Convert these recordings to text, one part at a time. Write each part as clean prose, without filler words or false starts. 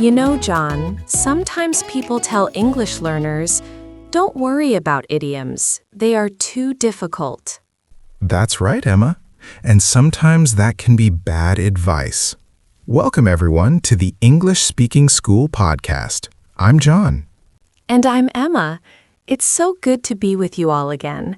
You know, John, sometimes people tell English learners, don't worry about idioms. They are too difficult. That's right, Emma. And sometimes that can be bad advice. Welcome, everyone, to the English Speaking School podcast. I'm John. And I'm Emma. It's so good to be with you all again.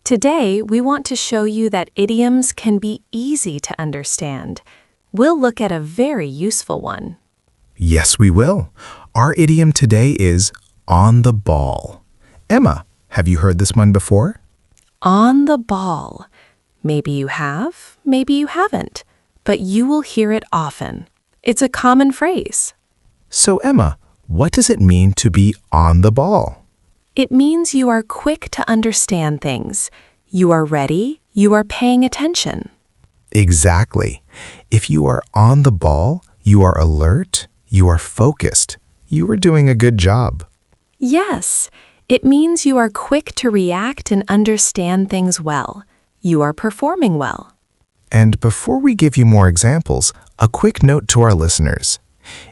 Today, we want to show you that idioms can be easy to understand. We'll look at a very useful one. Yes, we will. Our idiom today is on the ball. Emma, have you heard this one before? On the ball. Maybe you have, maybe you haven't, but you will hear it often. It's a common phrase. So, Emma, what does it mean to be on the ball? It means you are quick to understand things. You are ready, you are paying attention. Exactly. If you are on the ball, you are alert, you are focused. You are doing a good job. Yes, it means you are quick to react and understand things well. You are performing well. And before we give you more examples, a quick note to our listeners.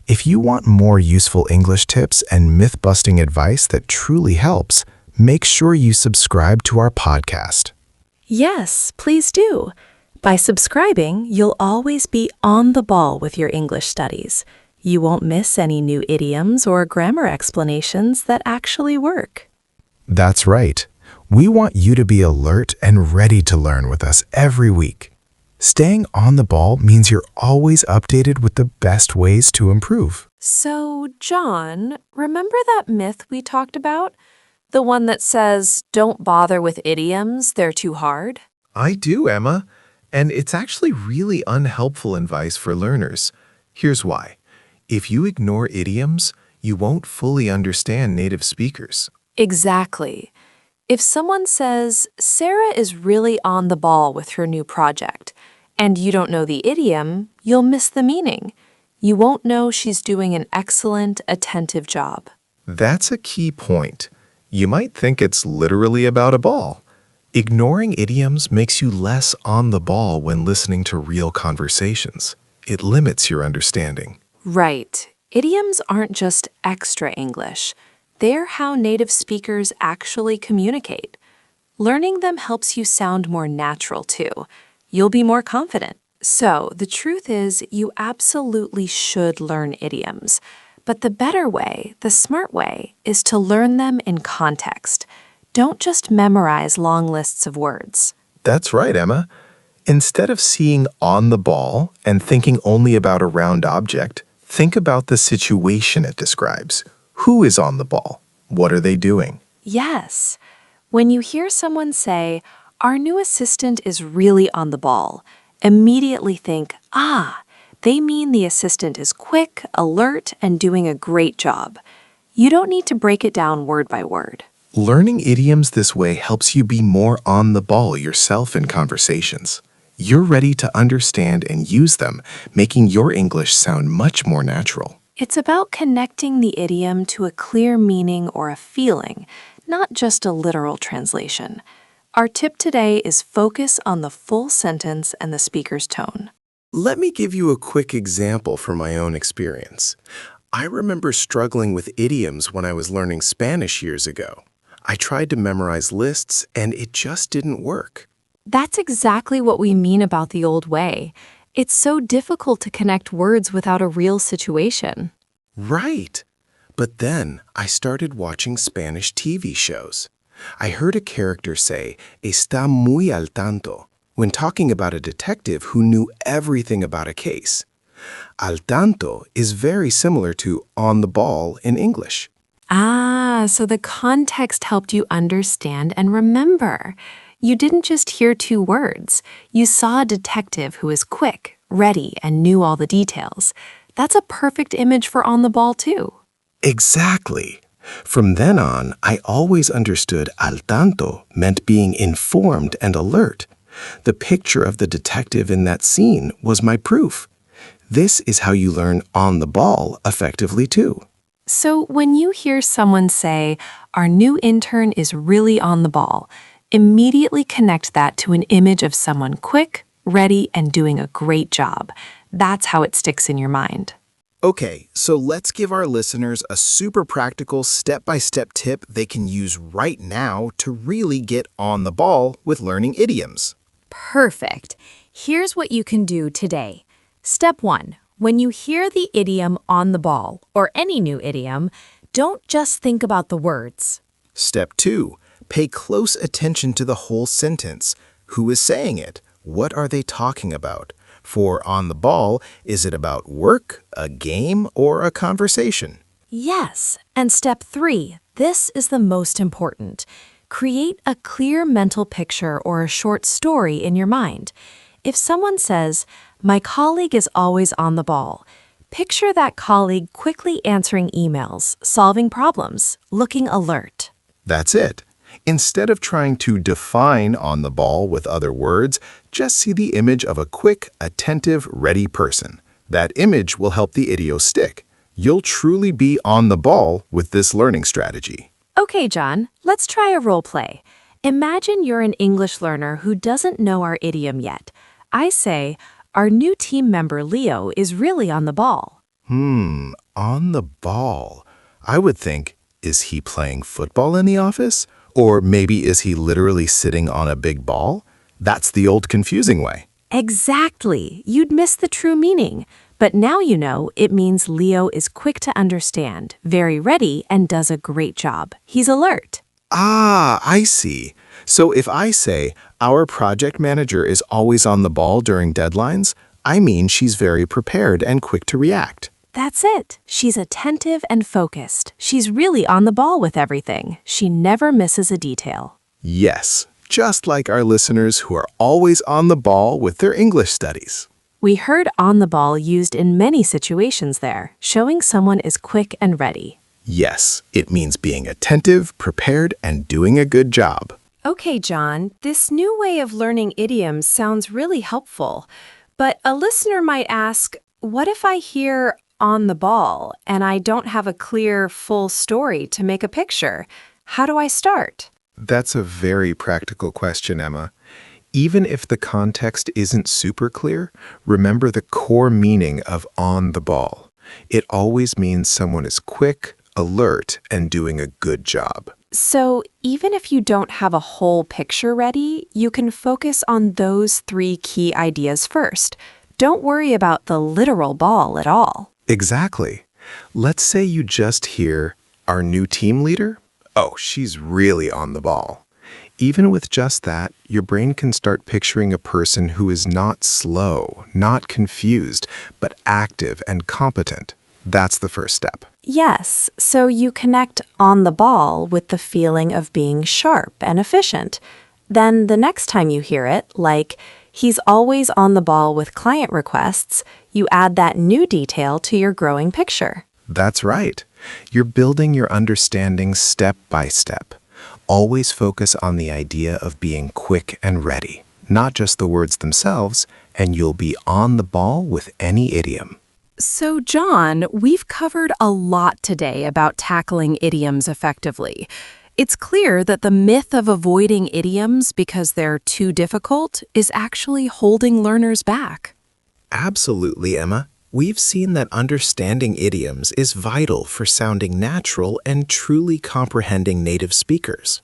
If you want more useful English tips and myth-busting advice that truly helps, make sure you subscribe to our podcast. Yes, please do. By subscribing, you'll always be on the ball with your English studies. You won't miss any new idioms or grammar explanations that actually work. That's right. We want you to be alert and ready to learn with us every week. Staying on the ball means you're always updated with the best ways to improve. So, John, remember that myth we talked about? The one that says, don't bother with idioms, they're too hard? I do, Emma. And it's actually really unhelpful advice for learners. Here's why. If you ignore idioms, you won't fully understand native speakers. Exactly. If someone says, Sarah is really on the ball with her new project, and you don't know the idiom, you'll miss the meaning. You won't know she's doing an excellent, attentive job. That's a key point. You might think it's literally about a ball. Ignoring idioms makes you less on the ball when listening to real conversations. It limits your understanding. Right. Idioms aren't just extra English. They're how native speakers actually communicate. Learning them helps you sound more natural, too. You'll be more confident. So, the truth is, you absolutely should learn idioms. But the better way, the smart way, is to learn them in context. Don't just memorize long lists of words. That's right, Emma. Instead of seeing on the ball and thinking only about a round object, think about the situation it describes. Who is on the ball? What are they doing? Yes. When you hear someone say, our new assistant is really on the ball, immediately think, they mean the assistant is quick, alert, and doing a great job. You don't need to break it down word by word. Learning idioms this way helps you be more on the ball yourself in conversations. You're ready to understand and use them, making your English sound much more natural. It's about connecting the idiom to a clear meaning or a feeling, not just a literal translation. Our tip today is focus on the full sentence and the speaker's tone. Let me give you a quick example from my own experience. I remember struggling with idioms when I was learning Spanish years ago. I tried to memorize lists, and it just didn't work. That's exactly what we mean about the old way. It's so difficult to connect words without a real situation. Right. But then I started watching Spanish TV shows. I heard a character say, está muy al tanto, when talking about a detective who knew everything about a case. Al tanto is very similar to on the ball in English. So the context helped you understand and remember. You didn't just hear two words. You saw a detective who was quick, ready, and knew all the details. That's a perfect image for on the ball, too. Exactly. From then on, I always understood al tanto meant being informed and alert. The picture of the detective in that scene was my proof. This is how you learn on the ball effectively, too. So when you hear someone say, our new intern is really on the ball, immediately connect that to an image of someone quick, ready, and doing a great job. That's how it sticks in your mind. Okay, so let's give our listeners a super practical step-by-step tip they can use right now to really get on the ball with learning idioms. Perfect. Here's what you can do today. Step 1. When you hear the idiom on the ball, or any new idiom, don't just think about the words. Step 2. Pay close attention to the whole sentence. Who is saying it? What are they talking about? For on the ball, is it about work, a game, or a conversation? Yes. And step 3. This is the most important. Create a clear mental picture or a short story in your mind. If someone says, "My colleague is always on the ball," picture that colleague quickly answering emails, solving problems, looking alert. That's it. Instead of trying to define on the ball with other words, just see the image of a quick, attentive, ready person. That image will help the idiom stick. You'll truly be on the ball with this learning strategy. Okay, John, let's try a role play. Imagine you're an English learner who doesn't know our idiom yet. I say, "Our new team member Leo is really on the ball." On the ball. I would think, is he playing football in the office? Or maybe is he literally sitting on a big ball? That's the old confusing way. Exactly. You'd miss the true meaning. But now you know it means Leo is quick to understand, very ready, and does a great job. He's alert. Ah, I see. So if I say, our project manager is always on the ball during deadlines, I mean she's very prepared and quick to react. That's it. She's attentive and focused. She's really on the ball with everything. She never misses a detail. Yes, just like our listeners who are always on the ball with their English studies. We heard "on the ball" used in many situations there, showing someone is quick and ready. Yes, it means being attentive, prepared, and doing a good job. Okay, John, this new way of learning idioms sounds really helpful. But a listener might ask, what if I hear "on the ball" and I don't have a clear, full story to make a picture? How do I start? That's a very practical question, Emma. Even if the context isn't super clear, remember the core meaning of on the ball. It always means someone is quick, alert, and doing a good job. So even if you don't have a whole picture ready, you can focus on those 3 key ideas first. Don't worry about the literal ball at all. Exactly. Let's say you just hear, our new team leader? Oh, she's really on the ball. Even with just that, your brain can start picturing a person who is not slow, not confused, but active and competent. That's the first step. Yes, so you connect "on the ball" with the feeling of being sharp and efficient. Then the next time you hear it, like, "He's always on the ball with client requests," you add that new detail to your growing picture. That's right. You're building your understanding step by step. Always focus on the idea of being quick and ready, not just the words themselves, and you'll be on the ball with any idiom. So, John, we've covered a lot today about tackling idioms effectively. It's clear that the myth of avoiding idioms because they're too difficult is actually holding learners back. Absolutely, Emma. We've seen that understanding idioms is vital for sounding natural and truly comprehending native speakers.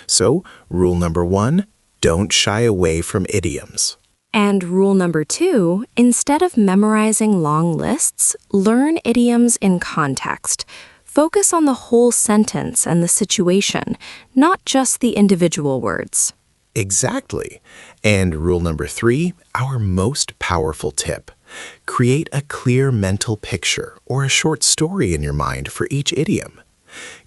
So, rule number 1, don't shy away from idioms. And rule number 2, instead of memorizing long lists, learn idioms in context. Focus on the whole sentence and the situation, not just the individual words. Exactly. And rule number 3, our most powerful tip. Create a clear mental picture or a short story in your mind for each idiom.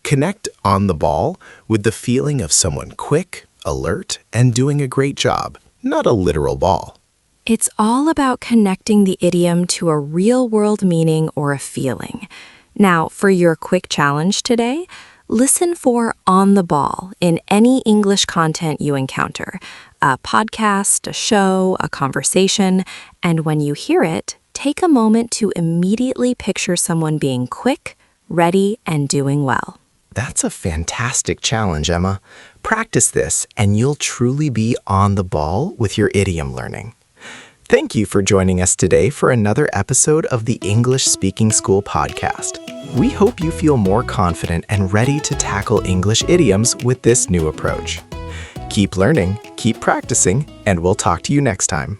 Connect on the ball with the feeling of someone quick, alert, and doing a great job, not a literal ball. It's all about connecting the idiom to a real-world meaning or a feeling. Now, for your quick challenge today, listen for "on the ball" in any English content you encounter, a podcast, a show, a conversation, and when you hear it, take a moment to immediately picture someone being quick, ready, and doing well. That's a fantastic challenge, Emma. Practice this, and you'll truly be on the ball with your idiom learning. Thank you for joining us today for another episode of the English Speaking School podcast. We hope you feel more confident and ready to tackle English idioms with this new approach. Keep learning, keep practicing, and we'll talk to you next time.